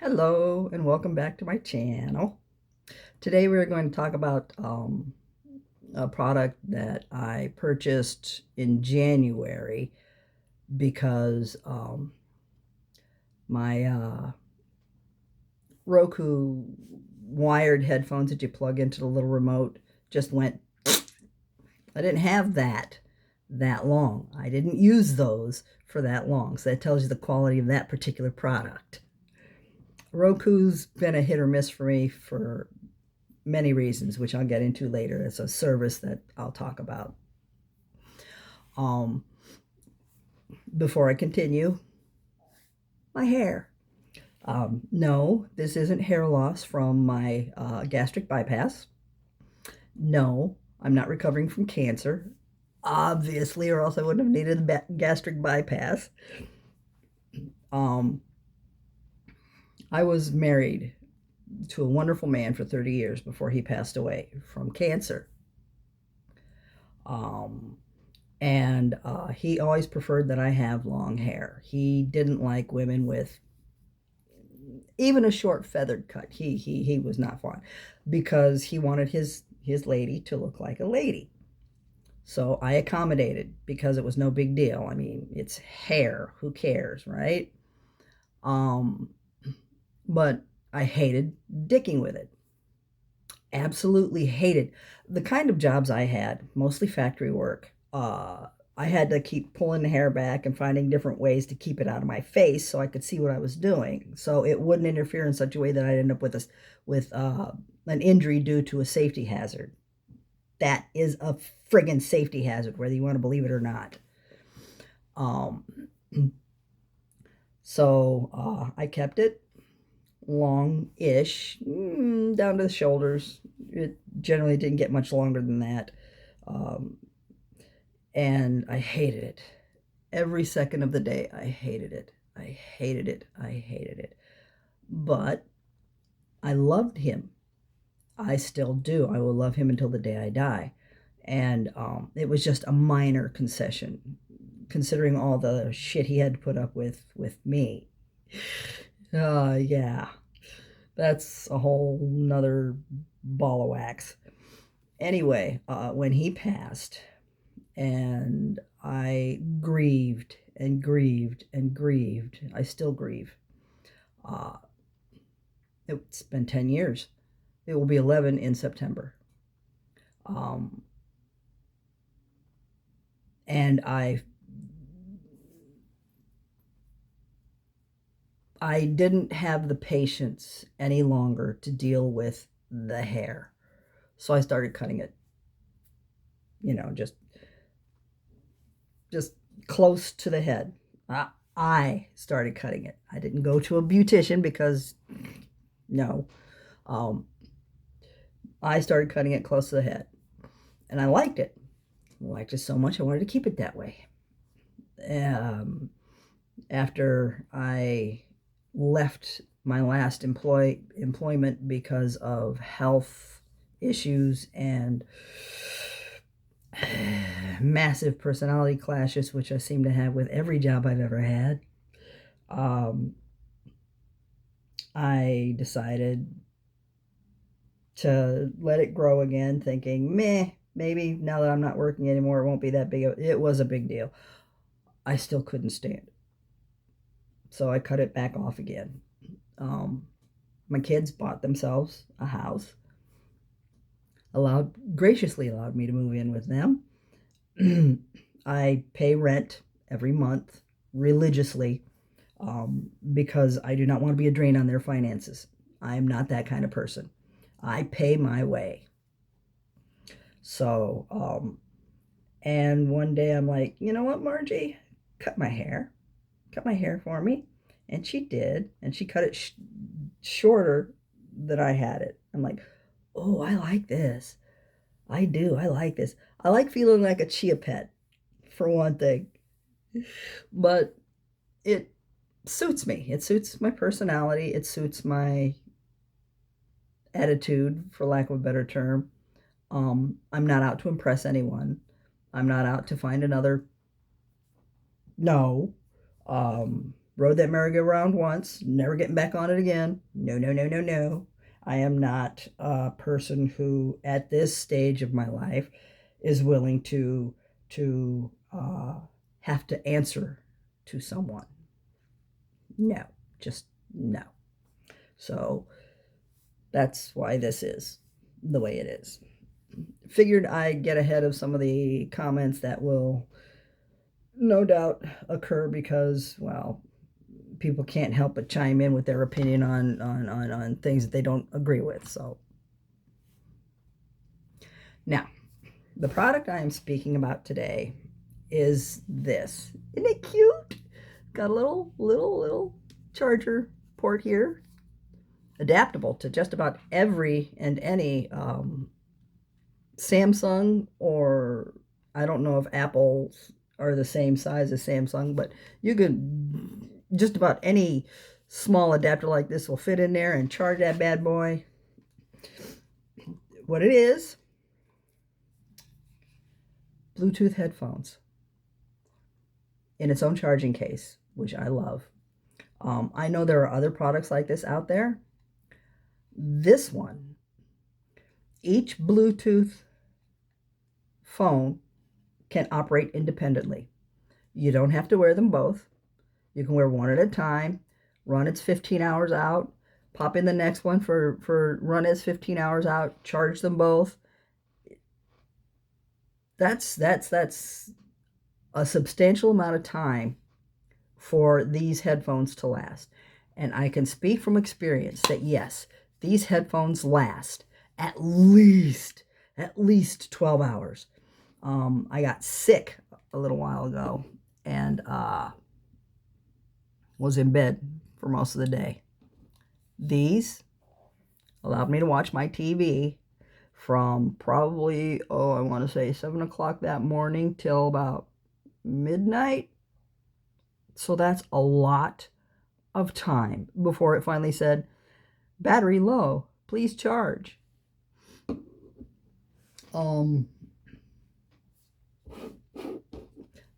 Hello and welcome back to my channel. Today we're going to talk about a product that I purchased in January because my Roku wired headphones that you plug into the little remote just went. I didn't have that long. I didn't use those for that long. So that tells you the quality of that particular product. Roku's been a hit or miss for me for many reasons, which I'll get into later. It's a service that I'll talk about. Before I continue, my hair. No, this isn't hair loss from my gastric bypass. No, I'm not recovering from cancer, obviously, or else I wouldn't have needed the gastric bypass. I was married to a wonderful man for 30 years before he passed away from cancer. And he always preferred that I have long hair. He didn't like women with even a short feathered cut. He was not fond because he wanted his lady to look like a lady. So I accommodated because it was no big deal. I mean, it's hair. Who cares, right? But I hated dicking with it. Absolutely hated the kind of jobs I had, mostly factory work. I had to keep pulling the hair back and finding different ways to keep it out of my face so I could see what I was doing, so it wouldn't interfere in such a way that I'd end up with an injury due to a safety hazard. That is a friggin' safety hazard, whether you want to believe it or not. So I kept it long-ish, down to the shoulders. It generally didn't get much longer than that. And I hated it. Every second of the day, I hated it. I hated it. I hated it. But I loved him. I still do. I will love him until the day I die. And it was just a minor concession, considering all the shit he had to put up with me. Yeah. That's a whole nother ball of wax. Anyway, when he passed, and I grieved and grieved and grieved. I still grieve. It's been 10 years. It will be 11 in September. And I didn't have the patience any longer to deal with the hair. So I started cutting it. Just close to the head. I started cutting it. I didn't go to a beautician because, no. I started cutting it close to the head. And I liked it. I liked it so much I wanted to keep it that way. After I left my last employment because of health issues and massive personality clashes, which I seem to have with every job I've ever had, I decided to let it grow again, thinking, maybe now that I'm not working anymore, it won't be that big. It was a big deal. I still couldn't stand it. So I cut it back off again. My kids bought themselves a house, graciously allowed me to move in with them. I pay rent every month religiously because I do not want to be a drain on their finances. I am not that kind of person. I pay my way. So, and one day I'm like, you know what, Margie? Cut my hair for me. And she did. And she cut it shorter than I had it. I'm like, oh, I like this. I do. I like this. I like feeling like a chia pet, for one thing. But it suits me. It suits my personality. It suits my attitude, for lack of a better term. I'm not out to impress anyone. I'm not out to find another. No. Rode that merry-go-round once, never getting back on it again. No, no, no, no, no. I am not a person who, at this stage of my life, is willing to have to answer to someone. No, just no. So that's why this is the way it is. Figured I'd get ahead of some of the comments that will no doubt occur because, well, people can't help but chime in with their opinion on things that they don't agree with. So now, the product I am speaking about today is this. Isn't it cute? Got a little charger port here, adaptable to just about every and any Samsung, or I don't know if Apple's are the same size as Samsung, but you could just about any small adapter like this will fit in there and charge that bad boy. What it is, Bluetooth headphones in its own charging case, which I love. I know there are other products like this out there. This one, each Bluetooth phone can operate independently. You don't have to wear them both. You can wear one at a time, run its 15 hours out, pop in the next one for run its 15 hours out, charge them both. That's a substantial amount of time for these headphones to last. And I can speak from experience that yes, these headphones last at least 12 hours. I got sick a little while ago and was in bed for most of the day. These allowed me to watch my TV from probably, I want to say 7 o'clock that morning till about midnight. So that's a lot of time before it finally said, battery low, please charge. The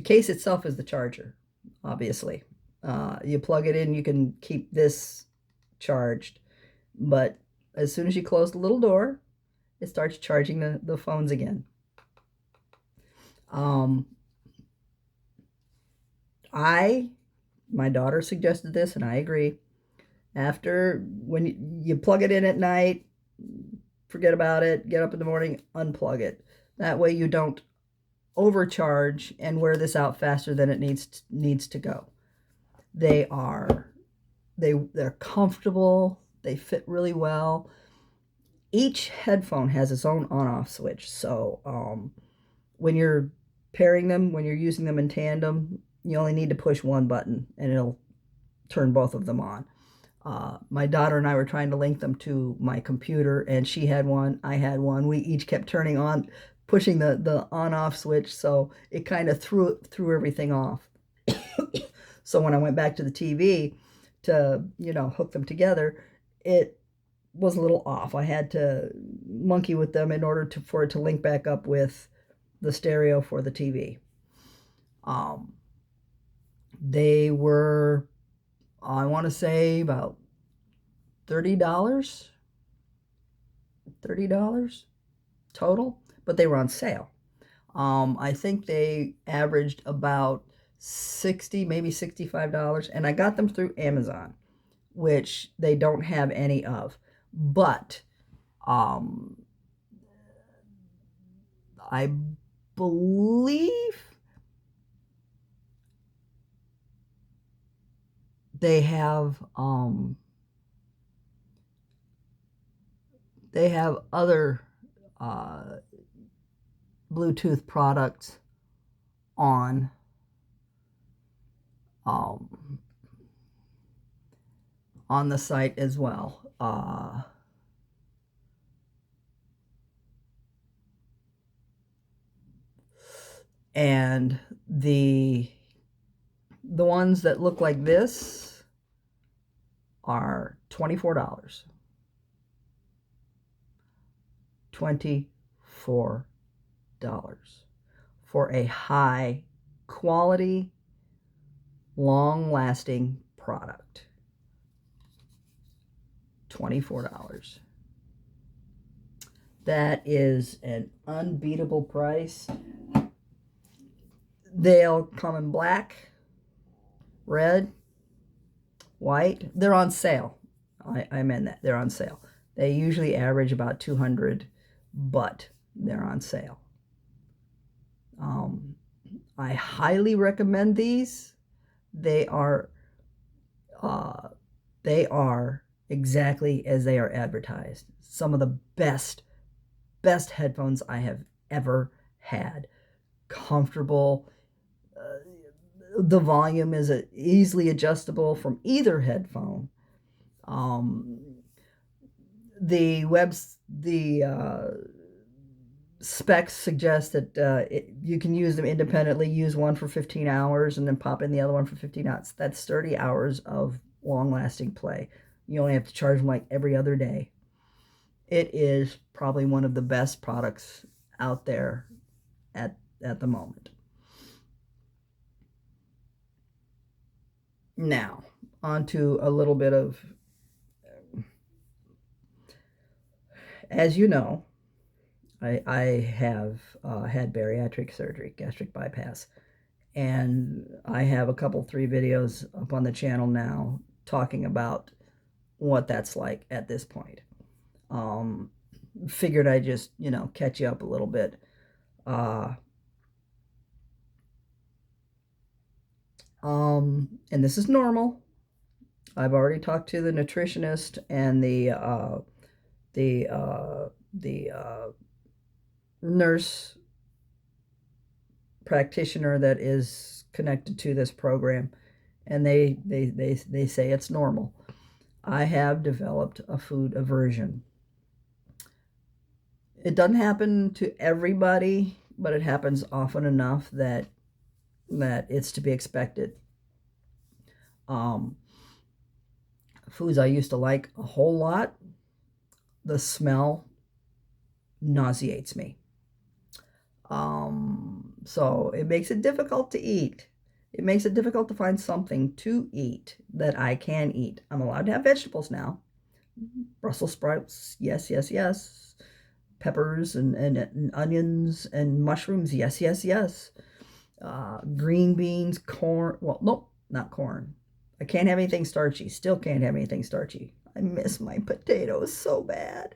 case itself is the charger, obviously. You plug it in, you can keep this charged, but as soon as you close the little door, it starts charging the phones again. My daughter suggested this, and I agree. After, when you plug it in at night, forget about it, get up in the morning, unplug it. That way you don't overcharge and wear this out faster than it needs to go. They're comfortable, they fit really well. Each headphone has its own on-off switch, so when you're pairing them, when you're using them in tandem, you only need to push one button and it'll turn both of them on. My daughter and I were trying to link them to my computer, and she had one, I had one. We each kept turning on, pushing the on-off switch, so it kind of threw everything off. So when I went back to the TV to, hook them together, it was a little off. I had to monkey with them in order for it to link back up with the stereo for the TV. They were, I want to say, about $30 total, but they were on sale. I think they averaged about $60, maybe $65, and I got them through Amazon, which they don't have any of. But I believe they have other Bluetooth products on the site as well. And the ones that look like this are $24. $24 for a high quality long-lasting product. $24. That is an unbeatable price. They'll come in black, red, white. They're on sale. I meant that. They're on sale. They usually average about 200, but they're on sale. I highly recommend these. They are exactly as they are advertised. Some of the best headphones I have ever had. Comfortable. The volume is easily adjustable from either headphone. The specs suggest that you can use them independently. Use one for 15 hours and then pop in the other one for 15 hours. That's 30 hours of long-lasting play. You only have to charge them like every other day. It is probably one of the best products out there at the moment. Now, on to a little bit of, as you know, I have had bariatric surgery, gastric bypass, and I have a couple, 3 videos up on the channel now talking about what that's like at this point. Figured I'd just, catch you up a little bit. And this is normal. I've already talked to the nutritionist and the nurse practitioner that is connected to this program, and they say it's normal. I have developed a food aversion. It doesn't happen to everybody, but it happens often enough that it's to be expected. Foods I used to like a whole lot, the smell nauseates me. So it makes it difficult to eat. It makes it difficult to find something to eat that I can eat. I'm allowed to have vegetables now. Brussels sprouts, yes, yes, yes. Peppers and onions and mushrooms, yes, yes, yes. Green beans, corn. Well, nope, not corn. I can't have anything starchy. Still can't have anything starchy. I miss my potatoes so bad.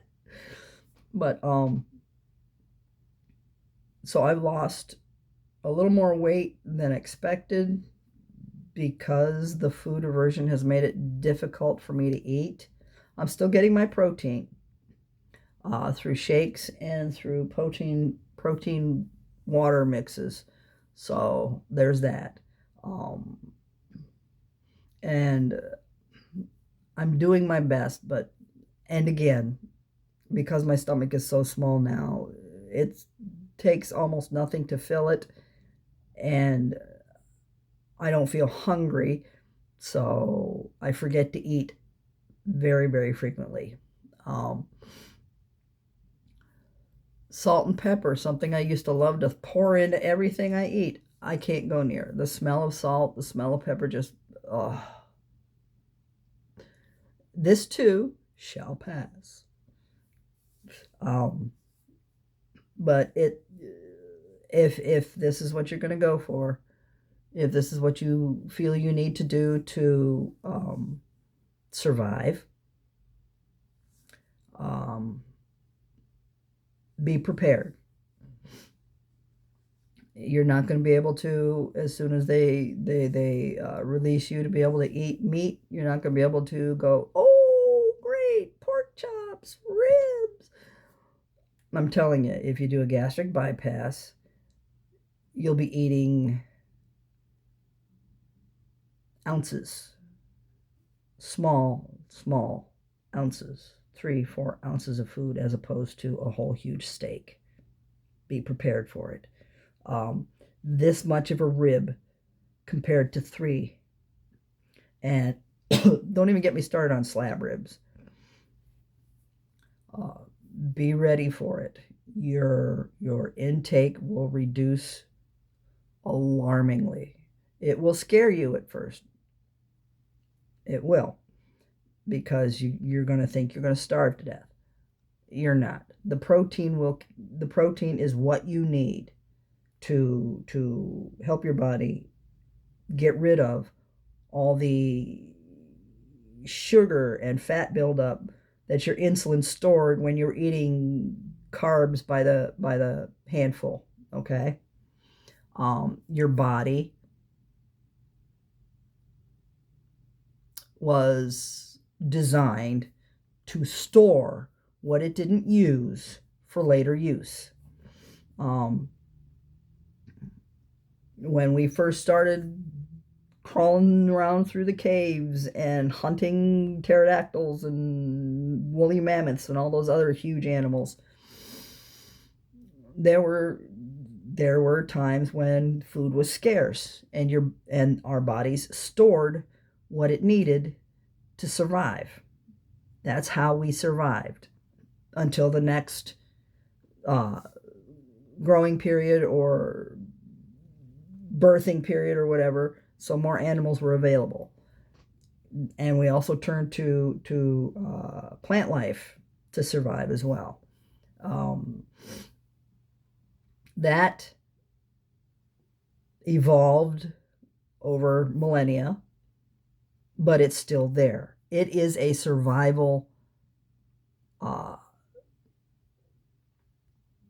But so I've lost a little more weight than expected because the food aversion has made it difficult for me to eat. I'm still getting my protein through shakes and through protein water mixes. So there's that. And I'm doing my best, and again, because my stomach is so small now, it takes almost nothing to fill it, and I don't feel hungry, so I forget to eat very, very frequently. Salt and pepper, something I used to love to pour into everything I eat, I can't go near. The smell of salt, the smell of pepper, just, This too shall pass. But if this is what you're going to go for, if this is what you feel you need to do to survive, be prepared. You're not going to be able to, as soon as they release you to be able to eat meat, you're not going to be able to go, oh, great, pork chops, ribs. I'm telling you, if you do a gastric bypass, you'll be eating ounces, small ounces, 3-4 ounces of food, as opposed to a whole huge steak. Be prepared for it. This much of a rib compared to 3. And don't even get me started on slab ribs. Be ready for it. Your intake will reduce alarmingly. It will scare you at first. It will, because you're going to think you're going to starve to death. You're not. The protein is what you need to help your body get rid of all the sugar and fat buildup that your insulin stored when you're eating carbs by the handful. Okay. Your body was designed to store what it didn't use for later use. When we first started crawling around through the caves and hunting pterodactyls and woolly mammoths and all those other huge animals, there were times when food was scarce, and our bodies stored what it needed to survive. That's how we survived until the next growing period or birthing period or whatever, so more animals were available. And we also turned to plant life to survive as well. That evolved over millennia, but it's still there. It is a survival.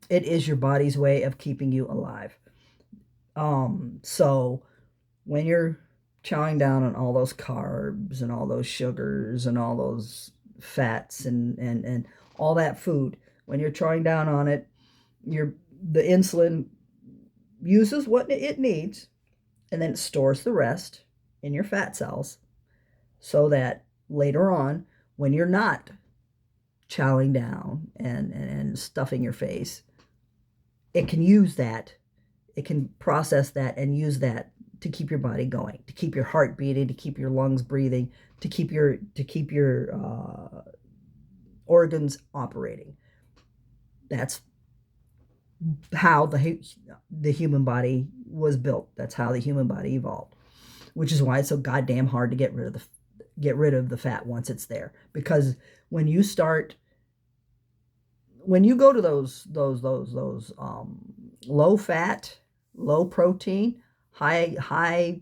It is your body's way of keeping you alive. So when you're chowing down on all those carbs and all those sugars and all those fats and all that food, when you're chowing down on it, the insulin uses what it needs, and then it stores the rest in your fat cells, so that later on, when you're not chowing down and stuffing your face, it can use that. It can process that and use that to keep your body going, to keep your heart beating, to keep your lungs breathing, to keep your organs operating. That's how the human body was built. That's how the human body evolved, which is why it's so goddamn hard to get rid of the fat once it's there. Because when you go to those low fat, low protein, high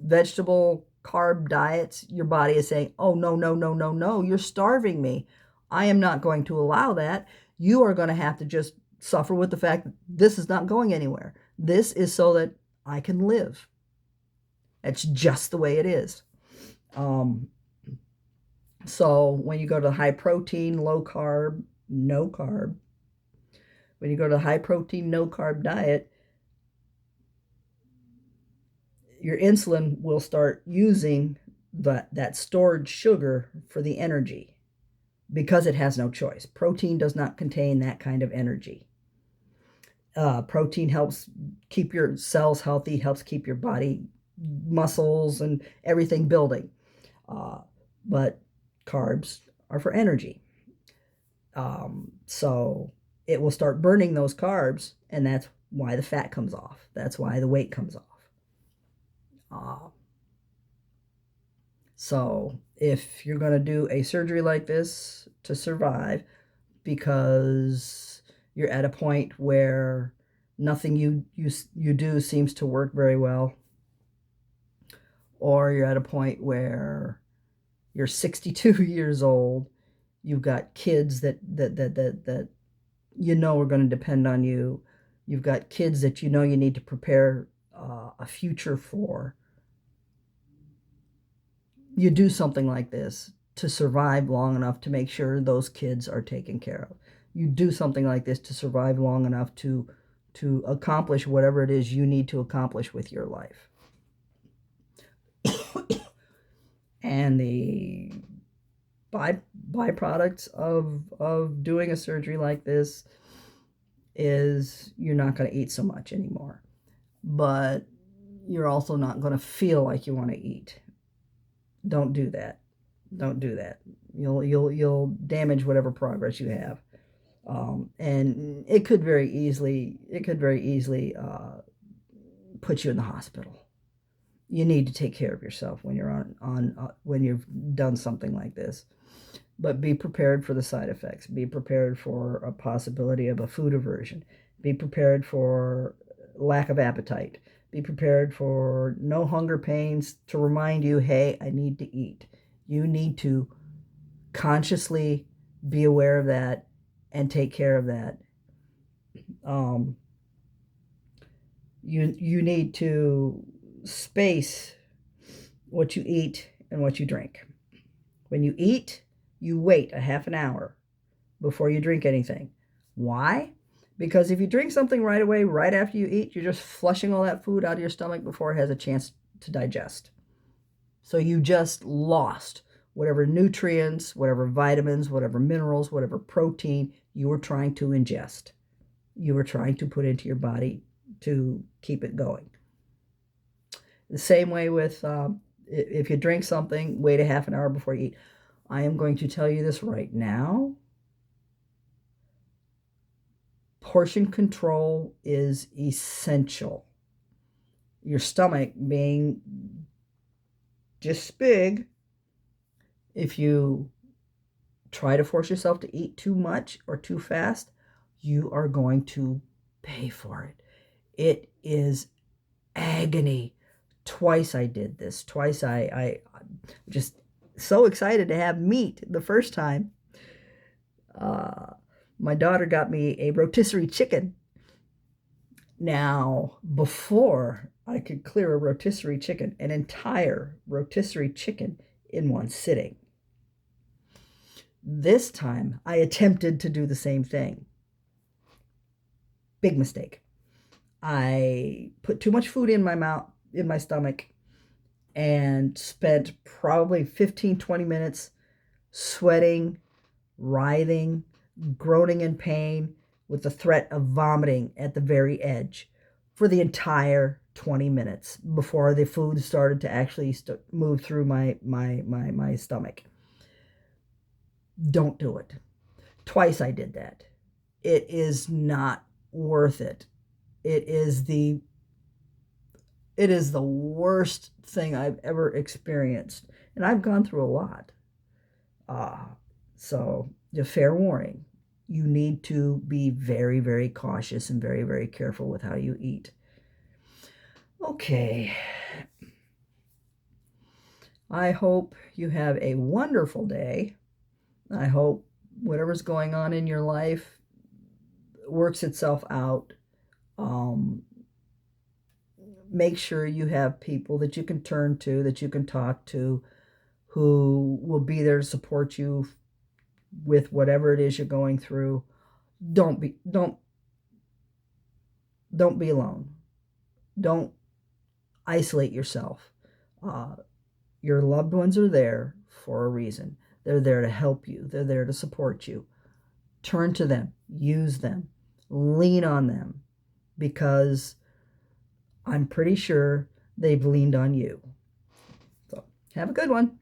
vegetable carb diets, your body is saying, oh, no, you're starving me. I am not going to allow that. You are going to have to just suffer with the fact that this is not going anywhere. This is so that I can live. It's just the way it is. So when you go to high protein, low carb, no carb, when you go to the high protein, no carb diet, your insulin will start using that stored sugar for the energy, because it has no choice. Protein does not contain that kind of energy. Protein helps keep your cells healthy, helps keep your body muscles and everything building. But carbs are for energy. So it will start burning those carbs, and that's why the fat comes off. That's why the weight comes off. So if you're going to do a surgery like this to survive, because you're at a point where nothing you do seems to work very well, or you're at a point where you're 62 years old, you've got kids that you know are going to depend on you, you've got kids that you know you need to prepare a future for, you do something like this to survive long enough to make sure those kids are taken care of. You do something like this to survive long enough to accomplish whatever it is you need to accomplish with your life. And the byproducts of doing a surgery like this is you're not going to eat so much anymore, but you're also not going to feel like you want to eat. Don't do that. Don't do that. You'll damage whatever progress you have, and it could very easily put you in the hospital. You need to take care of yourself when you're when you've done something like this. But be prepared for the side effects. Be prepared for a possibility of a food aversion. Be prepared for lack of appetite. Be prepared for no hunger pains to remind you, hey, I need to eat. You need to consciously be aware of that and take care of that. Um, you need to space what you eat and what you drink. When you eat, you wait a half an hour before you drink anything. Why? Because if you drink something right away, right after you eat, you're just flushing all that food out of your stomach before it has a chance to digest. So you just lost whatever nutrients, whatever vitamins, whatever minerals, whatever protein you were trying to ingest. You were trying to put into your body to keep it going. The same way with if you drink something, wait a half an hour before you eat. I am going to tell you this right now. Portion control is essential. Your stomach being just big, if you try to force yourself to eat too much or too fast, you are going to pay for it. It is agony. Twice I did this. Twice I just so excited to have meat the first time. My daughter got me a rotisserie chicken. Now, before I could clear a rotisserie chicken, an entire rotisserie chicken in one sitting. This time, I attempted to do the same thing. Big mistake. I put too much food in my mouth, in my stomach, and spent probably 15-20 minutes sweating, writhing, groaning in pain, with the threat of vomiting at the very edge for the entire 20 minutes before the food started to actually move through my stomach. Don't do it. Twice I did that. It is not worth it. It is the worst thing I've ever experienced, and I've gone through a lot. So, just fair warning, you need to be very, very cautious and very, very careful with how you eat. Okay. I hope you have a wonderful day. I hope whatever's going on in your life works itself out. Make sure you have people that you can turn to, that you can talk to, who will be there to support you with whatever it is you're going through. Don't be alone. Don't isolate yourself. Your loved ones are there for a reason. They're there to help you. They're there to support you. Turn to them. Use them. Lean on them, because I'm pretty sure they've leaned on you. So, have a good one.